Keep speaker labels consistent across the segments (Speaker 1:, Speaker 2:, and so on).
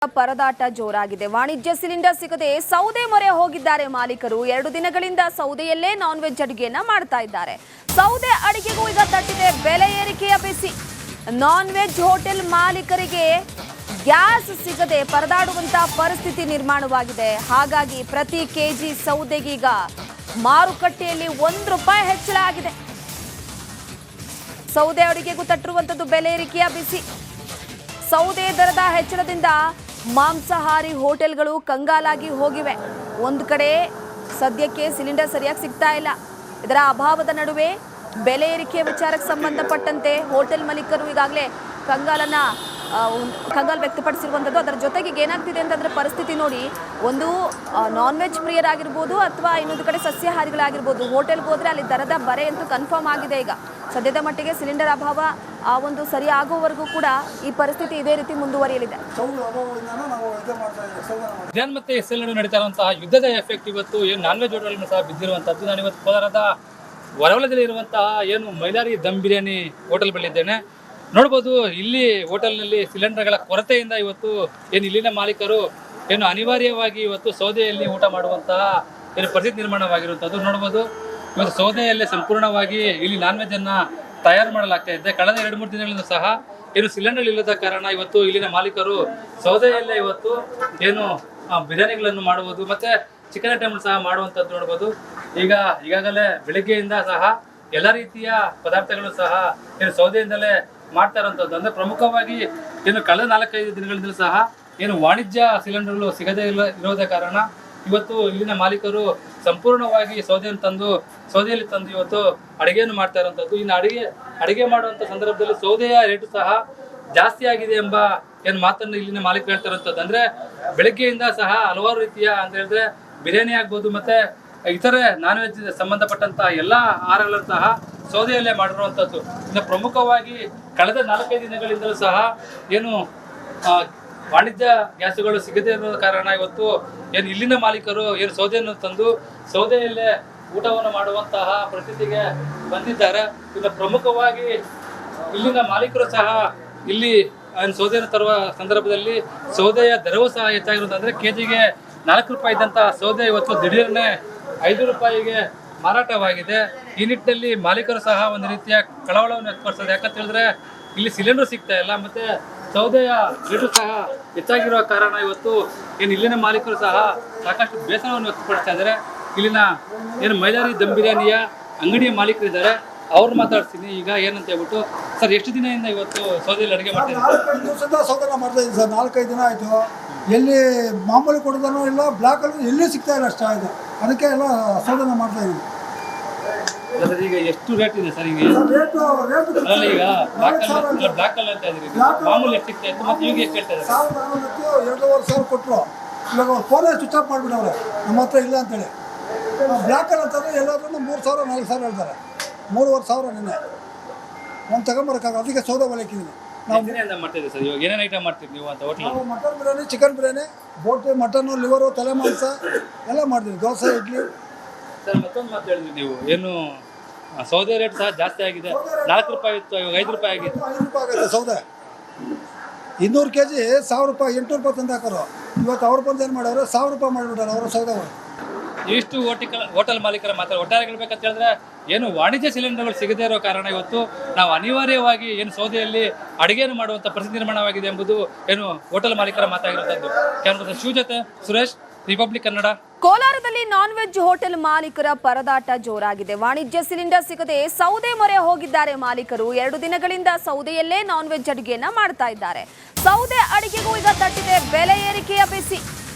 Speaker 1: ಪರದಾಟ ಜೋರಾಗಿದೆ. ವಾಣಿಜ್ಯ ಸಿಲಿಂಡರ್ ಸಿಗದೆ ಸೌದೆ ಮೊರೆ ಹೋಗಿದ್ದಾರೆ ಮಾಲೀಕರು. 2 ದಿನಗಳಿಂದ ಸೌದೆಯಲ್ಲೇ ನಾನ್ ವೆಜ್ ಅಡುಗೆಯನ್ನ ಮಾಡ್ತಾ ಇದ್ದಾರೆ. ಸೌದೆ ಅಡುಗೆಗೂ ಈಗ ತಟ್ಟಿದೆ ಬೆಲೆ ಏರಿಕೆಯ ಬಿಸಿ. ನಾನ್ ವೆಜ್ ಹೋಟೆಲ್ ಮಾಲೀಕರಿಗೆ ಗ್ಯಾಸ್ ಸಿಗದೆ ಪರದಾಡುವಂತ ಪರಿಸ್ಥಿತಿ ನಿರ್ಮಾಣವಾಗಿದೆ. ಹಾಗಾಗಿ ಪ್ರತಿ ಕೆಜಿ ಸೌದೆಗೀಗ ಮಾರುಕಟ್ಟೆಯಲ್ಲಿ ₹1 ಹೆಚ್ಚಳ ಆಗಿದೆ. ಸೌದೆ ಅಡುಗೆಗೂ ತಟ್ಟಿರುವಂತದ್ದು ಬೆಲೆ ಏರಿಕೆಯ ಬಿಸಿ. ಸೌದೆ ದರದ ಹೆಚ್ಚಳದಿಂದ ಮಾಂಸಾಹಾರಿ ಹೋಟೆಲ್ಗಳು ಕಂಗಾಲಾಗಿ ಹೋಗಿವೆ. ಒಂದು ಕಡೆ ಸದ್ಯಕ್ಕೆ ಸಿಲಿಂಡರ್ ಸರಿಯಾಗಿ ಸಿಗ್ತಾ ಇಲ್ಲ. ಇದರ ಅಭಾವದ ನಡುವೆ ಬೆಲೆ ಏರಿಕೆ ವಿಚಾರಕ್ಕೆ ಸಂಬಂಧಪಟ್ಟಂತೆ ಹೋಟೆಲ್ ಮಾಲೀಕರು ಈಗಾಗಲೇ ಕಂಗಾಲ್ ವ್ಯಕ್ತಪಡಿಸಿರುವಂಥದ್ದು. ಅದರ ಜೊತೆಗೆ ಏನಾಗ್ತಿದೆ ಅಂತಂದ್ರೆ ಪರಿಸ್ಥಿತಿ ನೋಡಿ, ಒಂದು ನಾನ್ ವೆಜ್ ಪ್ರಿಯರಾಗಿರ್ಬೋದು ಅಥವಾ ಇನ್ನೊಂದು ಕಡೆ ಸಸ್ಯಾಹಾರಿಗಳಾಗಿರ್ಬೋದು, ಹೋಟೆಲ್ಗೆ ಹೋದ್ರೆ ಅಲ್ಲಿ ದರದ ಬರೆ ಅಂತೂ ಕನ್ಫರ್ಮ್ ಆಗಿದೆ. ಈಗ ಸದ್ಯದ ಮಟ್ಟಿಗೆ ಸಿಲಿಂಡರ್ ಅಭಾವ ಒಂದು ಸರಿ ಆಗುವವರೆಗೂ ಕೂಡ ಈ ಪರಿಸ್ಥಿತಿ ಇದೇ ರೀತಿ ಮುಂದುವರಿಯಲಿದೆ.
Speaker 2: ಮತ್ತೆ ಎಸ್ಎಲ್ ನಡೀತಾ ಇರುವಂತಹ ಯುದ್ಧದ ಎಫೆಕ್ಟ್ ಇವತ್ತು ಏನು ನಾನ್ ವೆಜ್ ಹೋಟೆಲ್ ಸಹ ಬಿದ್ದಿರುವಂತದ್ದು. ನಾನು ಇವತ್ತು ಕೋಲಾರದ ಹೊರವಲಯದಲ್ಲಿ ಇರುವಂತಹ ಏನು ಮೈಲಾರಿ ದಮ್ ಬಿರಿಯಾನಿ ಹೋಟೆಲ್ ಬಳಿದ್ದೇನೆ. ನೋಡ್ಬೋದು, ಇಲ್ಲಿ ಹೋಟೆಲ್ನಲ್ಲಿ ಸಿಲಿಂಡರ್ಗಳ ಕೊರತೆಯಿಂದ ಇವತ್ತು ಏನು ಇಲ್ಲಿನ ಮಾಲೀಕರು ಏನು ಅನಿವಾರ್ಯವಾಗಿ ಇವತ್ತು ಸೌದೆಯಲ್ಲಿ ಊಟ ಮಾಡುವಂತಹ ಏನು ಪರಿಸ್ಥಿತಿ ನಿರ್ಮಾಣವಾಗಿರುವಂಥದ್ದು. ನೋಡ್ಬೋದು, ಇವತ್ತು ಸೌದೆಯಲ್ಲೇ ಸಂಪೂರ್ಣವಾಗಿ ಇಲ್ಲಿ ನಾನ್ ವೆಜ್ ಅನ್ನ ತಯಾರು ಮಾಡಲಾಗ್ತಾ ಇದೆ. ಕಳೆದ 2-3 ದಿನಗಳಿಂದ ಸಹ ಏನು ಸಿಲಿಂಡರ್ ಇಲ್ಲದ ಕಾರಣ ಇವತ್ತು ಇಲ್ಲಿನ ಮಾಲೀಕರು ಸೌದೆಯಲ್ಲೇ ಇವತ್ತು ಏನು ಬಿರಿಯಾನಿಗಳನ್ನು ಮಾಡುವುದು ಮತ್ತೆ ಚಿಕನ್ ಐಟಮ್ ಸಹ ಮಾಡುವಂಥದ್ದು ನೋಡ್ಬೋದು. ಈಗಾಗಲೇ ಬೆಳಗ್ಗೆಯಿಂದ ಸಹ ಎಲ್ಲ ರೀತಿಯ ಪದಾರ್ಥಗಳು ಸಹ ಏನು ಸೌದೆಯಿಂದಲೇ ಮಾಡ್ತಾ ಇರುವಂಥದ್ದು. ಅಂದ್ರೆ ಪ್ರಮುಖವಾಗಿ ಏನು ಕಳೆದ 4-5 ದಿನಗಳಿಂದಲೂ ಸಹ ಏನು ವಾಣಿಜ್ಯ ಸಿಲಿಂಡರ್ಗಳು ಸಿಗದೇ ಇರೋದ ಕಾರಣ ಇವತ್ತು ಇಲ್ಲಿನ ಮಾಲೀಕರು ಸಂಪೂರ್ಣವಾಗಿ ಸೌದೆಯಲ್ಲಿ ತಂದು ಇವತ್ತು ಅಡುಗೆಯನ್ನು ಮಾಡ್ತಾ ಇರುವಂಥದ್ದು. ಇನ್ನು ಅಡುಗೆ ಮಾಡುವಂಥ ಸಂದರ್ಭದಲ್ಲಿ ಸೌದೆಯ ರೇಟು ಸಹ ಜಾಸ್ತಿ ಆಗಿದೆ ಎಂಬ ಏನು ಮಾತನ್ನು ಇಲ್ಲಿನ ಮಾಲೀಕರು ಹೇಳ್ತಾ ಇರುವಂಥದ್ದು. ಅಂದ್ರೆ ಬೆಳಗ್ಗೆಯಿಂದ ಸಹ ಹಲವಾರು ರೀತಿಯ ಅಂತ ಹೇಳಿದ್ರೆ ಬಿರಿಯಾನಿ ಆಗ್ಬೋದು ಮತ್ತೆ ಇತರೆ ನಾನ್ ವೆಜ್ ಸಂಬಂಧಪಟ್ಟಂತಹ ಎಲ್ಲ ಆಹಾರಗಳನ್ನು ಸಹ ಸೌದೆಯಲ್ಲೇ ಮಾಡಿರುವಂಥದ್ದು. ಇನ್ನು ಪ್ರಮುಖವಾಗಿ ಕಳೆದ 4-5 ದಿನಗಳಿಂದಲೂ ಸಹ ಏನು ವಾಣಿಜ್ಯ ಗ್ಯಾಸುಗಳು ಸಿಗದೇ ಇರೋ ಕಾರಣ ಇವತ್ತು ಏನು ಇಲ್ಲಿನ ಮಾಲೀಕರು ಏನು ಸೌದೆಯನ್ನು ತಂದು ಸೌದೆಯಲ್ಲೇ ಊಟವನ್ನು ಮಾಡುವಂತಹ ಪರಿಸ್ಥಿತಿಗೆ ಬಂದಿದ್ದಾರೆ. ಇನ್ನು ಪ್ರಮುಖವಾಗಿ ಇಲ್ಲಿನ ಮಾಲೀಕರು ಸಹ ಇಲ್ಲಿ ಸೌದೆಯನ್ನು ತರುವ ಸಂದರ್ಭದಲ್ಲಿ ಸೌದೆಯ ದರವೂ ಸಹ ಹೆಚ್ಚಾಗಿರೋದು. ಅಂದರೆ ಕೆಜಿಗೆ ₹4 ಇದ್ದಂತಹ ಸೌದೆ ಇವತ್ತು ದಿಢೀರ್ನೆ ₹5ಗೆ ಮಾರಾಟವಾಗಿದೆ. ಈ ನಿಟ್ಟಿನಲ್ಲಿ ಮಾಲೀಕರು ಸಹ ಒಂದು ರೀತಿಯ ಕಳವಳವನ್ನು ವ್ಯಕ್ತಪಡಿಸೋದು. ಯಾಕಂತ ಹೇಳಿದ್ರೆ ಇಲ್ಲಿ ಸಿಲಿಂಡರ್ ಸಿಗ್ತಾ ಇಲ್ಲ ಮತ್ತೆ ಸೌದೆಯ ರೇಟು ಸಹ ಹೆಚ್ಚಾಗಿರುವ ಕಾರಣ ಇವತ್ತು ಏನು ಇಲ್ಲಿನ ಮಾಲೀಕರು ಸಹ ಸಾಕಷ್ಟು ಬೇಸರವನ್ನು ವ್ಯಕ್ತಪಡಿಸ್ತಾ ಇದ್ದಾರೆ. ಇಲ್ಲಿನ ಏನು ಮೈಲಾರಿ ದಮ್ ಬಿರಿಯಾನಿಯ ಅಂಗಡಿಯ ಮಾಲೀಕರಿದ್ದಾರೆ, ಅವ್ರು ಮಾತಾಡ್ತೀನಿ ಈಗ ಏನಂತ ಹೇಳ್ಬಿಟ್ಟು. ಸರ್, ಎಷ್ಟು ದಿನದಿಂದ ಇವತ್ತು ಸೌದೆಯಲ್ಲಿ ಅಡುಗೆ ಮಾಡ್ತಾ ಇದ್ದಾರೆ?
Speaker 3: 4-5 ದಿವಸದಿಂದ ಸೌದೆನ ಮಾಡ್ತಾ ಇದ್ದೀನಿ ಸರ್. 4-5 ದಿನ ಆಯಿತು. ಎಲ್ಲಿ ಮಾಮೂಲಿ ಕೊಡೋದನೂ ಇಲ್ಲ, ಬ್ಲ್ಯಾಕಲ್ಲಿ ಎಲ್ಲಿ ಸಿಗ್ತಾ ಇಲ್ಲ ಅಷ್ಟ ಆಯಿತು. ಅದಕ್ಕೆ ಎಲ್ಲ ಸೌದೆನ ಮಾಡ್ತಾ ಇದ್ದೀನಿ.
Speaker 2: ಈಗ ಎಷ್ಟು ರೇಟ್ ಇದೆ ಸರ್? ಈಗ
Speaker 3: ರೇಟು
Speaker 2: ಈಗ ಬ್ಲಾಕ್ ಕಲರ್ ಅಂತ ಇದ್ರಿ, ಮಾಮೂಲಿ ಎಷ್ಟು ಸಿಗ್ತಾ ಇತ್ತು ಮತ್ತೆ ಈಗ ಎಷ್ಟು ಹೇಳ್ತಾ ಇದ್ದಾರೆ?
Speaker 3: 2,500 ಕೊಟ್ಟರು. ಇವಾಗ ಫೋನೇ ಸ್ವಿಚ್ ಆಫ್ ಮಾಡಿಬಿಟ್ಟವ್ರೆ, ನಮ್ಮ ಹತ್ರ ಇಲ್ಲ ಅಂತೇಳಿ. ಬ್ಲ್ಯಾಕಲ್ಲಿ ಅಂತಂದರೆ ಎಲ್ಲಾದ್ರೂ 3,000-4,000 ಹೇಳ್ತಾರೆ. 3,500 ನಿನ್ನೆ ಒಂದು ತಗೊಂಬರೋಕ್ಕಾಗ. ಅದಕ್ಕೆ ಸೌದೆ ಒಲಕಿದ್ದೀನಿ.
Speaker 2: ನಾವು ಮಾಡ್ತಿದ್ದೀವಿ ಸರ್. ಇವಾಗ ಏನೇನು ಐಟಮ್ ಮಾಡ್ತೀವಿ ನೀವು ಅಂತ ಹೋಟ್ಲ್?
Speaker 3: ನಾವು ಮಟನ್ ಬಿರಿಯಾನಿ, ಚಿಕನ್ ಬಿರಿಯಾನಿ, ಬೋಟಿ, ಮಟನ್ನು, ಲಿವರು, ತಲೆ ಮಾಂಸ ಎಲ್ಲ ಮಾಡ್ತೀವಿ. ದೋಸೆ, ಇಡ್ಲಿ.
Speaker 2: ಸರ್, ಮತ್ತೊಂದು ಮಾತು ಹೇಳಿದ್ವಿ ನೀವು, ಏನು ಸೌದೆ ರೇಟ್ ಸಹ ಜಾಸ್ತಿ ಆಗಿದೆ. ₹4 ಇತ್ತು, ಇವಾಗ ₹5 ಆಗಿದೆ.
Speaker 3: ₹5 ಆಗುತ್ತೆ ಸೌದೆ. 200 kg ₹1,000, ₹800 ತಂದು ಹಾಕೋರು. ಇವತ್ತು ಅವ್ರು ಬಂದು ಏನು ಮಾಡೋರು, ₹1,000 ಮಾಡಿಬಿಟ್ಟಾರೆ ಅವರು ಸೌದೆಗಳು.
Speaker 2: ಇಷ್ಟು ಹೋಟೆಲ್ ಮಾಲೀಕರ ಮಾತಾಡ ಒಟ್ಟಾರೆ ಹೇಳ್ಬೇಕಂತ ಹೇಳಿದ್ರೆ ಏನು ವಾಣಿಜ್ಯ ಸಿಲಿಂಡರ್ಗಳು ಸಿಗದೇ ಇರೋ ಕಾರಣ ಇವತ್ತು ನಾವು ಅನಿವಾರ್ಯವಾಗಿ ಏನು ಸೌದೆಯಲ್ಲಿ ಅಡುಗೆಯನ್ನು ಮಾಡುವಂಥ ಪರಿಸ್ಥಿತಿ ನಿರ್ಮಾಣವಾಗಿದೆ ಎಂಬುದು ಏನು ಹೋಟೆಲ್ ಮಾಲೀಕರ ಮಾತಾಗಿರುವಂಥದ್ದು. ಕ್ಯಾಮರಾ ಶಿವ ಜೊತೆ ಸುರೇಶ್, ರಿಪಬ್ಲಿಕ್ ಕನ್ನಡ.
Speaker 1: ಕೋಲಾರದಲ್ಲಿ ನಾನ್ ವೆಜ್ ಹೋಟೆಲ್ ಮಾಲೀಕರ ಪರದಾಟ ಜೋರಾಗಿದೆ. ವಾಣಿಜ್ಯ ಸಿಲಿಂಡರ್ ಸಿಗದೆ ಸೌದೆ ಮೊರೆ ಹೋಗಿದ್ದಾರೆ ಮಾಲೀಕರು. 2 ದಿನಗಳಿಂದ ಸೌದೆಯಲ್ಲೇ ನಾನ್ ವೆಜ್ ಅಡುಗೆಯನ್ನ ಮಾಡ್ತಾ ಇದ್ದಾರೆ. ಸೌದೆ ಅಡುಗೆಗೂ ಈಗ ತಟ್ಟಿದೆ ಬೆಲೆ ಏರಿಕೆಯ ಬಿಸಿ.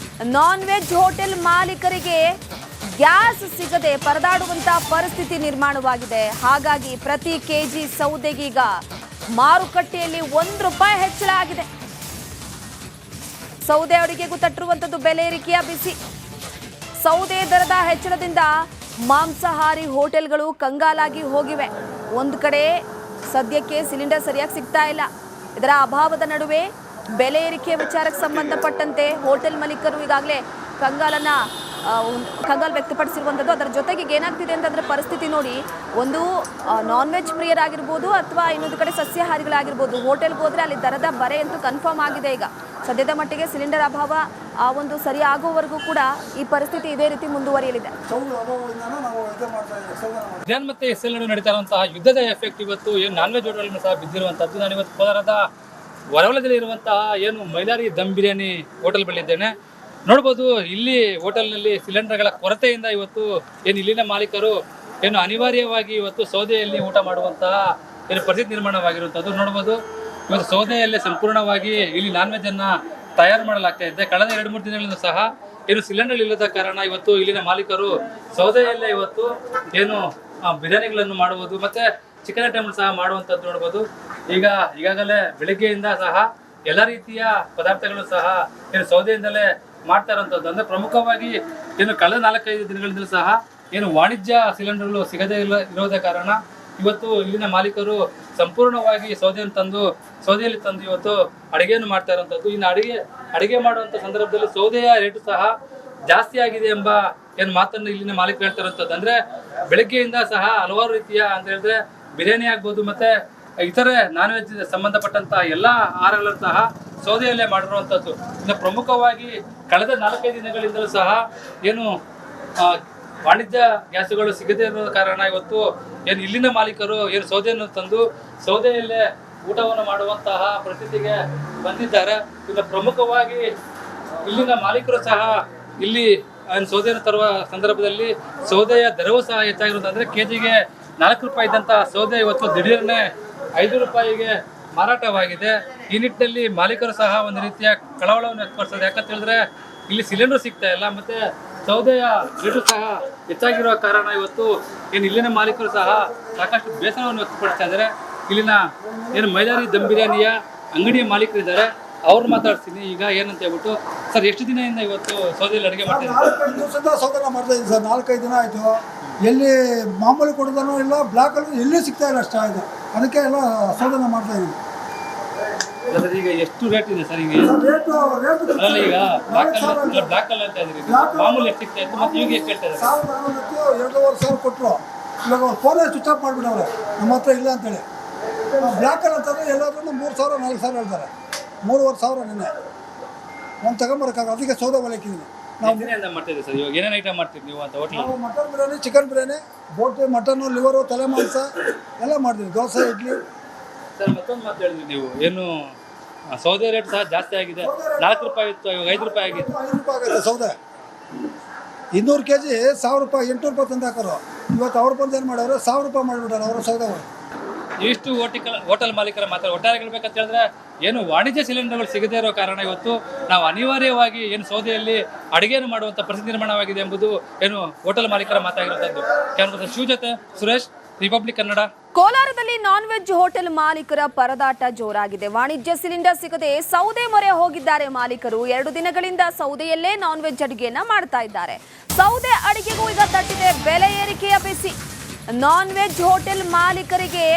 Speaker 1: ನಾನ್ ವೆಜ್ ಹೋಟೆಲ್ ಮಾಲೀಕರಿಗೆ ಗ್ಯಾಸ್ ಸಿಗದೆ ಪರದಾಡುವಂತ ಪರಿಸ್ಥಿತಿ ನಿರ್ಮಾಣವಾಗಿದೆ. ಹಾಗಾಗಿ ಪ್ರತಿ ಕೆಜಿ ಸೌದೆಗೀಗ ಮಾರುಕಟ್ಟೆಯಲ್ಲಿ ₹1 ಹೆಚ್ಚಳ ಆಗಿದೆ. ಸೌದೆ ಅಡುಗೆಗೂ ತಟ್ಟಿರುವಂತದ್ದು ಬೆಲೆ ಏರಿಕೆಯ ಬಿಸಿ. ಸೌದೆ ದರದ ಹೆಚ್ಚಳದಿಂದ ಮಾಂಸಾಹಾರಿ ಹೋಟೆಲ್ಗಳು ಕಂಗಾಲಾಗಿ ಹೋಗಿವೆ. ಒಂದು ಕಡೆ ಸದ್ಯಕ್ಕೆ ಸಿಲಿಂಡರ್ ಸರಿಯಾಗಿ ಸಿಗ್ತಾ ಇಲ್ಲ. ಇದರ ಅಭಾವದ ನಡುವೆ ಬೆಲೆ ಏರಿಕೆ ವಿಚಾರಕ್ಕೆ ಸಂಬಂಧಪಟ್ಟಂತೆ ಹೋಟೆಲ್ ಮಾಲೀಕರು ಈಗಾಗಲೇ ಕಂಗಾಲ್ ವ್ಯಕ್ತಪಡಿಸಿರುವಂಥದ್ದು. ಅದರ ಜೊತೆಗೆ ಈಗ ಏನಾಗ್ತಿದೆ ಅಂತಂದರೆ ಪರಿಸ್ಥಿತಿ ನೋಡಿ, ಒಂದು ನಾನ್ ವೆಜ್ ಪ್ರಿಯರಾಗಿರ್ಬೋದು ಅಥವಾ ಇನ್ನೊಂದು ಕಡೆ ಸಸ್ಯಾಹಾರಿಗಳಾಗಿರ್ಬೋದು, ಹೋಟೆಲ್ಗೆ ಹೋದರೆ ಅಲ್ಲಿ ದರದ ಬರೆ ಅಂತೂ ಕನ್ಫರ್ಮ್ ಆಗಿದೆ. ಈಗ ಸದ್ಯದ ಮಟ್ಟಿಗೆ ಸಿಲಿಂಡರ್ ಅಭಾವ ಆ ಒಂದು ಸರಿ ಆಗುವವರೆಗೂ ಕೂಡ ಈ ಪರಿಸ್ಥಿತಿ ಇದೇ ರೀತಿ ಮುಂದುವರಿಯಲಿದೆ.
Speaker 2: ಇರಾನ್ ಮತ್ತೆ ಇಸ್ರೇಲ್ ನಡುವೆ ನಡೀತಾ ಇರುವಂತಹ ಯುದ್ಧದ ಎಫೆಕ್ಟ್ ಇವತ್ತು ಏನು ನಾನ್ ವೆಜ್ ಹೋಟೆಲ್ ಸಹ ಬಿದ್ದಿರುವಂತದ್ದು. ನಾನು ಇವತ್ತು ಕೋಲಾರದ ಹೊರವಲಯದಲ್ಲಿ ಇರುವಂತಹ ಏನು ಮೈಲಾರಿ ದಮ್ ಬಿರಿಯಾನಿ ಹೋಟೆಲ್ ಬಳಿದ್ದೇನೆ. ನೋಡ್ಬೋದು, ಇಲ್ಲಿ ಹೋಟೆಲ್ನಲ್ಲಿ ಸಿಲಿಂಡರ್ಗಳ ಕೊರತೆಯಿಂದ ಇವತ್ತು ಏನು ಇಲ್ಲಿನ ಮಾಲೀಕರು ಏನು ಅನಿವಾರ್ಯವಾಗಿ ಇವತ್ತು ಸೌದೆಯಲ್ಲಿ ಊಟ ಮಾಡುವಂತಹ ಏನು ಪರಿಸ್ಥಿತಿ ನಿರ್ಮಾಣವಾಗಿರುವಂಥದ್ದು. ನೋಡ್ಬೋದು, ಇವತ್ತು ಸೌದೆಯಲ್ಲೇ ಸಂಪೂರ್ಣವಾಗಿ ಇಲ್ಲಿ ನಾನ್ ವೆಜ್ ಅನ್ನ ತಯಾರು ಮಾಡಲಾಗ್ತಾ ಇದೆ. ಕಳೆದ 2-3 ದಿನಗಳಿಂದ ಸಹ ಏನು ಸಿಲಿಂಡರ್ ಇಲ್ಲದ ಕಾರಣ ಇವತ್ತು ಇಲ್ಲಿನ ಮಾಲೀಕರು ಸೌದೆಯಲ್ಲೇ ಇವತ್ತು ಏನು ಬಿರಿಯಾನಿಗಳನ್ನು ಮಾಡುವುದು ಮತ್ತೆ ಚಿಕನ್ ಐಟಮ್ ಸಹ ಮಾಡುವಂಥದ್ದು ನೋಡ್ಬೋದು. ಈಗಾಗಲೇ ಬೆಳಗ್ಗೆಯಿಂದ ಸಹ ಎಲ್ಲ ರೀತಿಯ ಪದಾರ್ಥಗಳು ಸಹ ಏನು ಸೌದೆಯಿಂದಲೇ ಮಾಡ್ತಾ ಇರುವಂಥದ್ದು. ಅಂದರೆ ಪ್ರಮುಖವಾಗಿ ಏನು ಕಳೆದ 4-5 ದಿನಗಳಿಂದಲೂ ಸಹ ಏನು ವಾಣಿಜ್ಯ ಸಿಲಿಂಡರ್ಗಳು ಸಿಗದೇ ಇರೋದ ಕಾರಣ ಇವತ್ತು ಇಲ್ಲಿನ ಮಾಲೀಕರು ಸಂಪೂರ್ಣವಾಗಿ ಸೌದೆಯಲ್ಲಿ ತಂದು ಇವತ್ತು ಅಡುಗೆಯನ್ನು ಮಾಡ್ತಾ ಇರುವಂಥದ್ದು. ಇನ್ನು ಅಡುಗೆ ಮಾಡುವಂಥ ಸಂದರ್ಭದಲ್ಲಿ ಸೌದೆಯ ರೇಟು ಸಹ ಜಾಸ್ತಿ ಆಗಿದೆ ಎಂಬ ಏನು ಮಾತನ್ನು ಇಲ್ಲಿನ ಮಾಲೀಕರು ಹೇಳ್ತಾ ಇರುವಂಥದ್ದು. ಅಂದರೆ ಬೆಳಗ್ಗೆಯಿಂದ ಸಹ ಹಲವಾರು ರೀತಿಯ ಅಂತ ಹೇಳಿದ್ರೆ ಬಿರಿಯಾನಿ ಆಗ್ಬೋದು ಮತ್ತೆ ಇತರೆ ನಾನ್ ವೆಜ್ ಸಂಬಂಧಪಟ್ಟಂತಹ ಎಲ್ಲ ಆಹಾರಗಳನ್ನು ಸಹ ಸೌದೆಯಲ್ಲೇ ಮಾಡಿರುವಂಥದ್ದು. ಇನ್ನು ಪ್ರಮುಖವಾಗಿ ಕಳೆದ 4-5 ದಿನಗಳಿಂದಲೂ ಸಹ ಏನು ವಾಣಿಜ್ಯ ಗ್ಯಾಸುಗಳು ಸಿಗದೇ ಇರೋ ಕಾರಣ ಇವತ್ತು ಏನು ಇಲ್ಲಿನ ಮಾಲೀಕರು ಏನು ಸೌದೆಯನ್ನು ತಂದು ಸೌದೆಯಲ್ಲೇ ಊಟವನ್ನು ಮಾಡುವಂತಹ ಪರಿಸ್ಥಿತಿಗೆ ಬಂದಿದ್ದಾರೆ. ಇನ್ನು ಪ್ರಮುಖವಾಗಿ ಇಲ್ಲಿನ ಮಾಲೀಕರು ಸಹ ಇಲ್ಲಿ ಸೌದೆಯನ್ನು ತರುವ ಸಂದರ್ಭದಲ್ಲಿ ಸೌದೆಯ ದರವೂ ಸಹ ಹೆಚ್ಚಾಗಿರೋದು. ಅಂದರೆ ಕೆಜಿಗೆ 4 ರೂಪಾಯಿ ಇದ್ದಂತಹ ಸೌದೆ ಇವತ್ತು ದಿಢೀರ್ನೆ 5 ರೂಪಾಯಿಗೆ ಮಾರಾಟವಾಗಿದೆ. ಈ ನಿಟ್ಟಿನಲ್ಲಿ ಮಾಲೀಕರು ಸಹ ಒಂದು ರೀತಿಯ ಕಳವಳವನ್ನು ವ್ಯಕ್ತಪಡಿಸೋದು. ಯಾಕಂತ ಹೇಳಿದ್ರೆ ಇಲ್ಲಿ ಸಿಲಿಂಡರ್ ಸಿಗ್ತಾ ಇಲ್ಲ ಮತ್ತೆ ಸೌದೆಯ ರೇಟು ಸಹ ಹೆಚ್ಚಾಗಿರುವ ಕಾರಣ ಇವತ್ತು ಏನು ಇಲ್ಲಿನ ಮಾಲೀಕರು ಸಹ ಸಾಕಷ್ಟು ಬೇಸರವನ್ನು ವ್ಯಕ್ತಪಡಿಸ್ತಾ ಇದ್ದಾರೆ. ಇಲ್ಲಿನ ಏನು ಮೈಲಾರಿ ದಮ್ ಬಿರಿಯಾನಿಯ ಅಂಗಡಿಯ ಮಾಲೀಕರಿದ್ದಾರೆ, ಅವ್ರು ಮಾತಾಡ್ತೀನಿ ಈಗ ಏನಂತ ಹೇಳ್ಬಿಟ್ಟು. ಸರ್, ಎಷ್ಟು ದಿನದಿಂದ ಇವತ್ತು ಸೌದೆಯಲ್ಲಿ ಅಡುಗೆ ಮಾಡ್ತಾ ಇದ್ದೀವಿ?
Speaker 3: 4-5 ದಿವಸದಿಂದ ಸೌದೆನ ಮಾಡ್ತಾ ಇದ್ದೀನಿ ಸರ್. 4-5 ದಿನ ಆಯಿತು. ಎಲ್ಲಿ ಮಾಮೂಲಿ ಕೊಡೋದನ್ನು ಇಲ್ಲ, ಬ್ಲ್ಯಾಕಲ್ಲಿ ಎಲ್ಲಿ ಸಿಗ್ತಾ ಇಲ್ಲ ಅಷ್ಟೇ ಆಯಿತು. ಅದಕ್ಕೆ ಎಲ್ಲ ಸೌದೆನ ಮಾಡ್ತಾ ಇದ್ದೀನಿ.
Speaker 2: ಈಗ ಎಷ್ಟು ರೇಟ್ ಇದೆ ಸರ್? ಈಗ
Speaker 3: ರೇಟು
Speaker 2: ಈಗ ಬ್ಲಾಕ್ ಕಲರ್ ಅಂತ ಇದ್ರಿ, ಮಾಮೂಲಿ ಎಷ್ಟು ಸಿಗ್ತಾ ಇತ್ತು ಮತ್ತೆ ಈಗ ಎಷ್ಟು ಹೇಳ್ತಾ ಇದ್ದಾರೆ?
Speaker 3: 2,500 ಕೊಟ್ಟರು. ಇವಾಗ ಫೋನೇ ಸ್ವಿಚ್ ಆಫ್ ಮಾಡಿಬಿಟ್ಟವ್ರೆ, ನಮ್ಮ ಹತ್ರ ಇಲ್ಲ ಅಂತೇಳಿ. ಬ್ಲ್ಯಾಕಲ್ಲಿ ಅಂತಂದರೆ ಎಲ್ಲಾದ್ರೂ 3,000-4,000 ಹೇಳ್ತಾರೆ. 3,500 ನಿನ್ನೆ ಒಂದು ತಗೊಂಬರಕ್ಕಾಗ, ಅದಕ್ಕೆ ಸೌದೆ ಒಳಕಿದ್ದೀನಿ.
Speaker 2: ನಾವು ಮಾಡ್ತಾ ಇದ್ದೀವಿ ಸರ್. ಇವಾಗ ಏನೇನು ಐಟಮ್ ಮಾಡ್ತೀವಿ ನೀವು ಅಂತ ಹೋಟ್ಲ್?
Speaker 3: ನಾವು ಮಟನ್ ಬಿರಿಯಾನಿ, ಚಿಕನ್ ಬಿರಿಯಾನಿ, ಬೋಟಿ, ಮಟನ್ನು, ಲಿವರು, ತಲೆ ಮಾಂಸ ಎಲ್ಲ ಮಾಡ್ತೀವಿ. ದೋಸೆ, ಇಡ್ಲಿ.
Speaker 2: ಸರ್, ಮತ್ತೊಂದು ಮಾತು ಹೇಳಿದ್ವಿ ನೀವು, ಏನು ಸೌದೆ ರೇಟ್ ಸಹ ಜಾಸ್ತಿ ಆಗಿದೆ. 4 ರೂಪಾಯಿ ಇತ್ತು, ಇವಾಗ 5 ರೂಪಾಯಿ ಆಗಿದೆ.
Speaker 3: 5 ರೂಪಾಯಿ ಆಗುತ್ತೆ ಸೌದೆ. 200 kg 1,000 ರೂಪಾಯಿ, 800 ರೂಪಾಯಿ ತಂದು ಹಾಕೋರು. ಇವತ್ತು ಅವ್ರು ಬಂದು ಏನು ಮಾಡೋರು, 1,000 ರೂಪಾಯಿ ಮಾಡಿಬಿಟ್ಟಾರೆ ಅವರು ಸೌದೆ.
Speaker 2: ಇಷ್ಟು ಹೋಟೆಲ್ ಮಾಲೀಕರ ಒಟ್ಟಾರೆ ಹೇಳ್ಬೇಕಂತ ಹೇಳಿದ್ರೆ ಏನು ವಾಣಿಜ್ಯ ಸಿಲಿಂಡರ್ಗಳು ಸಿಗದೇ ಇರೋ ಕಾರಣ ಇವತ್ತು ನಾವು ಅನಿವಾರ್ಯವಾಗಿ ಏನು ಸೌದೆಯಲ್ಲಿ ಅಡುಗೆಯನ್ನು ಮಾಡುವಂಥ ಪರಿಸ್ಥಿತಿ ನಿರ್ಮಾಣವಾಗಿದೆ ಎಂಬುದು ಏನು ಹೋಟೆಲ್ ಮಾಲೀಕರ ಮಾತಾಗಿರುವಂಥದ್ದು. ಕ್ಯಾಮ್ರಾ ಶಿವ ಜೊತೆ ಸುರೇಶ್, ರಿಪಬ್ಲಿಕ್ ಕನ್ನಡ.
Speaker 1: ಕೋಲಾರದಲ್ಲಿ ನಾನ್ ವೆಜ್ ಹೋಟೆಲ್ ಮಾಲೀಕರ ಪರದಾಟ ಜೋರಾಗಿದೆ. ವಾಣಿಜ್ಯ ಸಿಲಿಂಡರ್ ಸಿಗದೆ ಸೌದೆ ಮೊರೆ ಹೋಗಿದ್ದಾರೆ ಮಾಲೀಕರು. 2 ದಿನಗಳಿಂದ ಸೌದೆಯಲ್ಲೇ ನಾನ್ ವೆಜ್ ಅಡುಗೆಯನ್ನ ಮಾಡ್ತಾ ಇದ್ದಾರೆ. ಸೌದೆ ಅಡುಗೆಗೂ ಈಗ ತಟ್ಟಿದೆ ಬೆಲೆ ಏರಿಕೆಯ ಬಿಸಿ. ನಾನ್ ವೆಜ್ ಹೋಟೆಲ್ ಮಾಲೀಕರಿಗೆ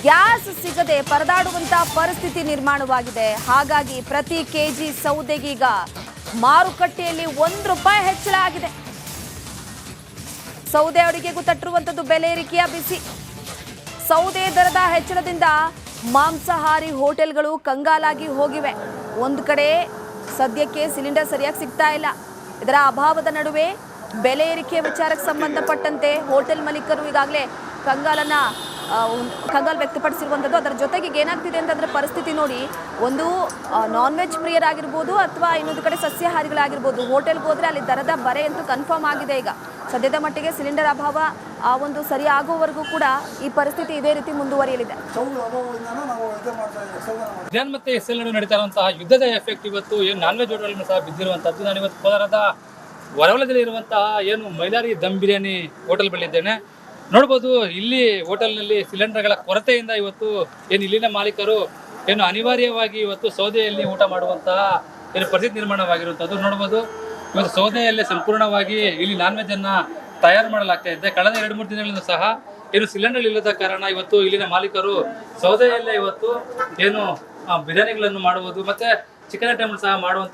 Speaker 1: ಗ್ಯಾಸ್ ಸಿಗದೆ ಪರದಾಡುವಂತಹ ಪರಿಸ್ಥಿತಿ ನಿರ್ಮಾಣವಾಗಿದೆ. ಹಾಗಾಗಿ ಪ್ರತಿ ಕೆಜಿ ಸೌದೆಗೀಗ ಮಾರುಕಟ್ಟೆಯಲ್ಲಿ 1 ರೂಪಾಯಿ ಹೆಚ್ಚಳ ಆಗಿದೆ. ಸೌದೆ ಅಡುಗೆಗೂ ತಟ್ಟಿರುವಂಥದ್ದು ಬೆಲೆ ಏರಿಕೆಯ ಬಿಸಿ. ಸೌದೆ ದರದ ಹೆಚ್ಚಳದಿಂದ ಮಾಂಸಾಹಾರಿ ಹೋಟೆಲ್ಗಳು ಕಂಗಾಲಾಗಿ ಹೋಗಿವೆ. ಒಂದು ಕಡೆ ಸದ್ಯಕ್ಕೆ ಸಿಲಿಂಡರ್ ಸರಿಯಾಗಿ ಸಿಗ್ತಾ ಇಲ್ಲ. ಇದರ ಅಭಾವದ ನಡುವೆ ಬೆಲೆ ಏರಿಕೆಯ ವಿಚಾರಕ್ಕೆ ಸಂಬಂಧಪಟ್ಟಂತೆ ಹೋಟೆಲ್ ಮಾಲೀಕರು ಈಗಾಗಲೇ ಕಂಗಾಲ್ ವ್ಯಕ್ತಪಡಿಸಿರುವಂಥದ್ದು. ಅದರ ಜೊತೆಗೆ ಈಗ ಏನಾಗ್ತಿದೆ ಅಂತಂದರೆ ಪರಿಸ್ಥಿತಿ ನೋಡಿ, ಒಂದು ನಾನ್ ವೆಜ್ ಪ್ರಿಯರಾಗಿರ್ಬೋದು ಅಥವಾ ಇನ್ನೊಂದು ಕಡೆ ಸಸ್ಯಾಹಾರಿಗಳಾಗಿರ್ಬೋದು, ಹೋಟೆಲ್ಗೆ ಹೋದರೆ ಅಲ್ಲಿ ದರದ ಬರೆ ಅಂತೂ ಕನ್ಫರ್ಮ್ ಆಗಿದೆ. ಈಗ ಸದ್ಯದ ಮಟ್ಟಿಗೆ ಸಿಲಿಂಡರ್ ಅಭಾವ ಆ ಒಂದು ಸರಿ ಆಗುವವರೆಗೂ ಕೂಡ ಈ ಪರಿಸ್ಥಿತಿ ಇದೇ ರೀತಿ ಮುಂದುವರಿಯಲಿದೆ.
Speaker 2: ಇರಾನ್ ಮತ್ತೆ ಇಸ್ರೇಲ್ ನಡುವೆ ನಡೀತಾ ಇರುವಂತಹ ಯುದ್ಧದ ಎಫೆಕ್ಟ್ ಇವತ್ತು ಏನು ನಾನ್ ವೆಜ್ ಹೋಟೆಲ್ ಸಹ ಬಿದ್ದಿರುವಂಥದ್ದು. ನಾನು ಇವತ್ತು ಕೋಲಾರದ ಹೊರವಲಯದಲ್ಲಿ ಇರುವಂತಹ ಏನು ಮೈಲಾರಿ ದಮ್ ಬಿರಿಯಾನಿ ಹೋಟೆಲ್ ಬಳಿದ್ದೇನೆ. ನೋಡ್ಬೋದು, ಇಲ್ಲಿ ಹೋಟೆಲ್ನಲ್ಲಿ ಸಿಲಿಂಡರ್ಗಳ ಕೊರತೆಯಿಂದ ಇವತ್ತು ಏನು ಇಲ್ಲಿನ ಮಾಲೀಕರು ಏನು ಅನಿವಾರ್ಯವಾಗಿ ಇವತ್ತು ಸೌದೆಯಲ್ಲಿ ಊಟ ಮಾಡುವಂತಹ ಏನು ಪರಿಸ್ಥಿತಿ ನಿರ್ಮಾಣವಾಗಿರುವಂಥದ್ದು. ನೋಡ್ಬೋದು, ಇವತ್ತು ಸೌದೆಯಲ್ಲೇ ಸಂಪೂರ್ಣವಾಗಿ ಇಲ್ಲಿ ನಾನ್ ವೆಜ್ ಅನ್ನ ತಯಾರು ಮಾಡಲಾಗ್ತಾ ಇದೆ. ಕಳೆದ 2-3 ದಿನಗಳಿಂದ ಸಹ ಏನು ಸಿಲಿಂಡರ್ ಇಲ್ಲದ ಕಾರಣ ಇವತ್ತು ಇಲ್ಲಿನ ಮಾಲೀಕರು ಸೌದೆಯಲ್ಲೇ ಇವತ್ತು ಏನು ಬಿರಿಯಾನಿಗಳನ್ನು ಮಾಡುವುದು ಮತ್ತೆ ಚಿಕನ್ ಐಟಮ್ ಸಹ ಮಾಡುವಂಥ